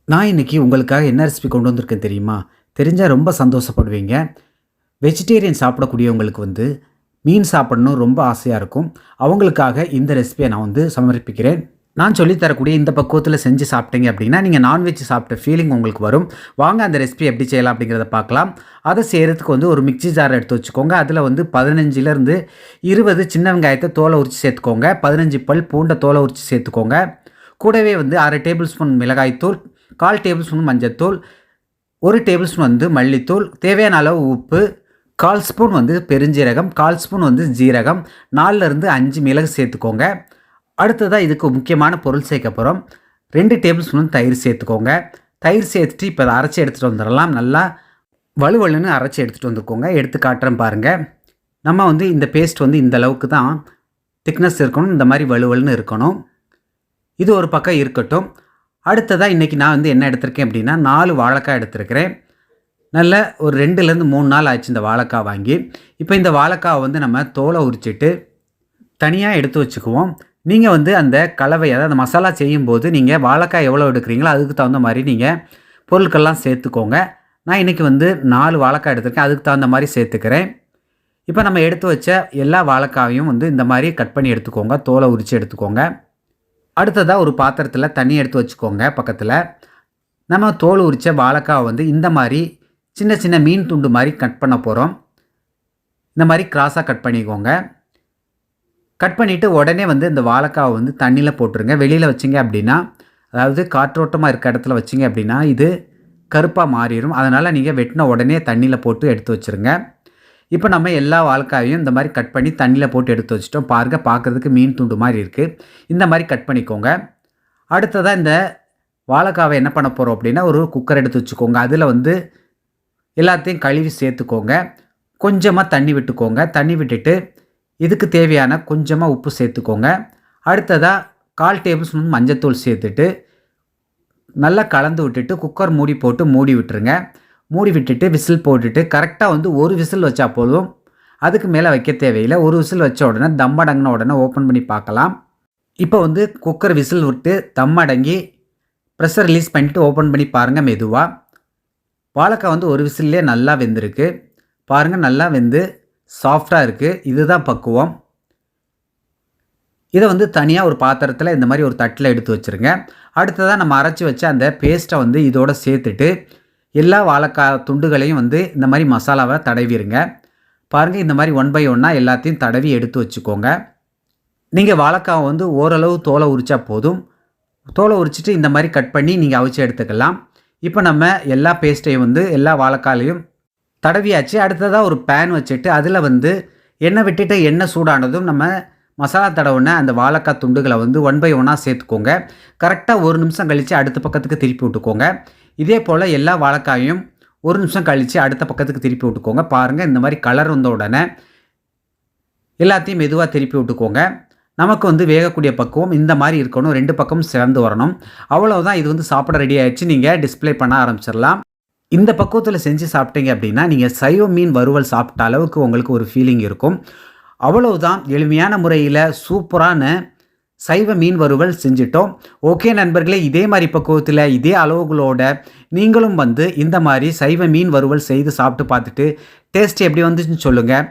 நான் இன்னைக்கு உங்களுக்காக என்ன ரெசிபி கொண்டு வந்திருக்கேன் தெரியுமா? தெரிஞ்சா ரொம்ப சந்தோஷப்படுவீங்க. வெஜிடேரியன் சாப்பிடக்கூடியவங்களுக்கு மீன் சாப்பிடணும் ரொம்ப ஆசையா இருக்கும். அவங்களுக்காக இந்த ரெசிபிய நான் சமர்ப்பிக்கிறேன். நான் சொல்லி தரக்கூடிய இந்த பக்குவத்தில செஞ்சு சாப்பிட்டீங்க அப்படின்னா, நீங்க நான்வெஜ் சாப்பிட்ட ஃபீலிங் உங்களுக்கு வரும். வாங்க அந்த ரெசிபி எப்படி செய்யலாம் அப்படிங்கிறத பார்க்கலாம். அத செய்றதுக்கு ஒரு மிக்ஸி ஜார் எடுத்து வச்சுக்கோங்க. அதில 15லிருந்து 20 சின்ன வெங்காயத்த தோல உரிச்சு சேர்த்துக்கோங்க. 15 பல் பூண்ட தோல உரிச்சு சேர்த்துக்கோங்க. கூடவே 1/2 டேபிள் ஸ்பூன் மிளகாய் தூள், 1/4 டேபிள் ஸ்பூன் மஞ்சத்தூள், 1 டேபிள் ஸ்பூன் மல்லித்தூள், தேவையான அளவு உப்பு, 1/4 ஸ்பூன் பெருஞ்சீரகம், 1/4 ஸ்பூன் ஜீரகம், 4லிருந்து 5 மிளகு சேர்த்துக்கோங்க. அடுத்ததா இதுக்கு முக்கியமான பொருள் சேர்க்க போறோம். 2 டேபிள் ஸ்பூன் தயிர் சேர்த்துக்கோங்க. தயிர் சேர்த்துட்டு இப்போ அத அரைச்சு எடுத்துட்டு வந்துடலாம். நல்லா வழுவழுன்னு அரைச்சு எடுத்துட்டு வந்துக்கோங்க. எடுத்து காட்டுறேன் பாருங்க. நம்ம இந்த பேஸ்ட் இந்த அளவுக்கு தான் திக்னஸ் இருக்கணும். இந்த மாதிரி வழுவழுன்னு இருக்கணும். இது ஒரு பக்கம் இருக்கட்டும். அடுத்ததா இன்னைக்கு நான் என்ன எடுத்திருக்கேன் அப்படின்னா 4 வாழைக்காய் எடுத்திருக்கிறேன். நல்ல ஒரு 2லேருந்து 3 நாள் ஆச்சு இந்த வாழைக்காய் வாங்கி. இப்போ இந்த வாழைக்காவை நம்ம தோலை உரிச்சிட்டு தனியாக எடுத்து வச்சுக்குவோம். நீங்கள் அந்த கலவை அதாவது மசாலா செய்யும்போது நீங்கள் வாழைக்காய் எவ்வளோ எடுக்கிறீங்களோ அதுக்கு தகுந்த மாதிரி நீங்கள் பொருட்கள்லாம் சேர்த்துக்கோங்க. நான் இன்றைக்கி 4 வாழைக்காய் எடுத்திருக்கேன். அதுக்கு தகுந்த மாதிரி சேர்த்துக்கிறேன். இப்போ நம்ம எடுத்து வச்ச எல்லா வாழைக்காயும் இந்த மாதிரி கட் பண்ணி எடுத்துக்கோங்க. தோலை உரித்து எடுத்துக்கோங்க. அடுத்ததாக ஒரு பாத்திரத்தில் தண்ணி எடுத்து வச்சுக்கோங்க. பக்கத்தில் நம்ம தோல் உரித்த வாழைக்காவை இந்த மாதிரி சின்ன சின்ன மீன் துண்டு மாதிரி கட் பண்ண போகிறோம். இந்த மாதிரி கிராஸாக கட் பண்ணிக்கோங்க. கட் பண்ணிவிட்டு உடனே இந்த வாழைக்காவை தண்ணியில் போட்டுருங்க. வெளியில் வச்சிங்க அப்படின்னா, அதாவது காற்றோட்டமாக இருக்க இடத்துல வச்சிங்க அப்படின்னா இது கருப்பாக மாறிடும். அதனால் நீங்கள் வெட்டின உடனே தண்ணியில் போட்டு எடுத்து வச்சுருங்க. இப்போ நம்ம எல்லா வாழைக்காயையும் இந்த மாதிரி கட் பண்ணி தண்ணியில் போட்டு எடுத்து வச்சிட்டோம். பாருங்கள், பார்க்குறதுக்கு மீன் துண்டு மாதிரி இருக்குது. இந்த மாதிரி கட் பண்ணிக்கோங்க. அடுத்ததாக இந்த வாழைக்காவை என்ன பண்ண போகிறோம் அப்படின்னா, ஒரு குக்கர் எடுத்து வச்சுக்கோங்க. அதில் எல்லாத்தையும் கழுவி சேர்த்துக்கோங்க. கொஞ்சமாக தண்ணி விட்டுக்கோங்க. தண்ணி விட்டுட்டு இதுக்கு தேவையான கொஞ்சமாக உப்பு சேர்த்துக்கோங்க. அடுத்ததாக 1/4 டேபிள் ஸ்பூன் மஞ்சத்தூள் சேர்த்துட்டு நல்லா கலந்து விட்டுட்டு குக்கர் மூடி போட்டு மூடி விட்டுருங்க. மூடி விட்டுட்டு விசில் போட்டுட்டு கரெக்டாக ஒரு விசில் வச்சா போதும். அதுக்கு மேலே வைக்க தேவையில்லை. ஒரு விசில் வச்ச உடனே தம் அடங்கின உடனே ஓப்பன் பண்ணி பார்க்கலாம். இப்போ குக்கர் விசில் விட்டு தம் அடங்கி ப்ரெஷர் ரிலீஸ் பண்ணிவிட்டு ஓப்பன் பண்ணி பாருங்கள் மெதுவாக. வாழைக்காய் ஒரு விசில்லே நல்லா வெந்திருக்கு. பாருங்கள், நல்லா வெந்து சாஃப்டாக இருக்குது. இதுதான் பக்குவம். இதை தனியாக ஒரு பாத்திரத்தில் இந்த மாதிரி ஒரு தட்டில் எடுத்து வச்சுருங்க. அடுத்ததாக நம்ம அரைச்சி வச்ச அந்த பேஸ்ட்டை இதோட சேர்த்துட்டு எல்லா வாழைக்காய் துண்டுகளையும் இந்த மாதிரி மசாலாவை தடவிடுங்க. பாருங்கள், இந்த மாதிரி 1 பை 1 எல்லாத்தையும் தடவி எடுத்து வச்சுக்கோங்க. நீங்கள் வாழைக்காவை ஓரளவு தோலை உரித்தா போதும். தோலை உரிச்சிட்டு இந்த மாதிரி கட் பண்ணி நீங்கள் அவிச்சு எடுத்துக்கலாம். இப்போ நம்ம எல்லா பேஸ்ட்டையும் எல்லா வாழைக்காயிலையும் தடவியாச்சு. அடுத்ததாக ஒரு பேன் வச்சுட்டு அதில் எண்ணெய் விட்டுட்டு எண்ணெய் சூடானதும் நம்ம மசாலா தடவுன அந்த வாழைக்காய் துண்டுகளை 1 பை 1 சேர்த்துக்கோங்க. கரெக்டாக 1 நிமிஷம் கழித்து அடுத்த பக்கத்துக்கு திருப்பி விட்டுக்கோங்க. இதே போல் எல்லா வாழைக்காயும் 1 நிமிஷம் கழித்து அடுத்த பக்கத்துக்கு திருப்பி விட்டுக்கோங்க. பாருங்கள், இந்த மாதிரி கலர் வந்த உடனே எல்லாத்தையும் மெதுவாக திருப்பி விட்டுக்கோங்க. நமக்கு வேகக்கூடிய பக்குவம் இந்த மாதிரி இருக்கணும். 2 பக்கமும் சிறந்து வரணும். அவ்வளோதான். இது சாப்பிட ரெடி ஆகிடுச்சு. நீங்கள் டிஸ்ப்ளே பண்ண ஆரம்பிச்சிடலாம். இந்த பக்குவத்தில் செஞ்சு சாப்பிட்டீங்க அப்படின்னா நீங்கள் சைவ மீன் வறுவல் சாப்பிட்ட அளவுக்கு உங்களுக்கு ஒரு ஃபீலிங் இருக்கும். அவ்வளவுதான். எளிமையான முறையில் சூப்பரான சைவ மீன் வறுவல் செஞ்சிட்டோம். ஓகே நண்பர்களே, இதே மாதிரி பக்குவத்தில் இதே அளவுகளோட நீங்களும் இந்த மாதிரி சைவ மீன் வறுவல் செய்து சாப்பிட்டு பார்த்துட்டு டேஸ்ட் எப்படி வந்துச்சுன்னு சொல்லுங்கள்.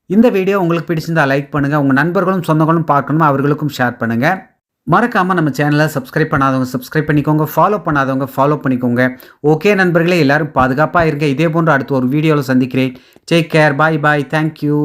இந்த வீடியோ உங்களுக்கு பிடிச்சிருந்தா லைக் பண்ணுங்கள். உங்கள் நண்பர்களும் சொந்தங்களும் பார்க்கணும், அவர்களுக்கும் ஷேர் பண்ணுங்கள். மறக்காமல் நம்ம சேனலை சப்ஸ்கிரைப் பண்ணாதவங்க சப்ஸ்கிரைப் பண்ணிக்கோங்க. ஃபாலோ பண்ணாதவங்க ஃபாலோ பண்ணிக்கோங்க. ஓகே நண்பர்களே, எல்லோரும் பாதுகாப்பாக இருங்க. இதே போன்று அடுத்த ஒரு வீடியோவில் சந்திக்கிறேன். Take care. Bye bye. Thank you.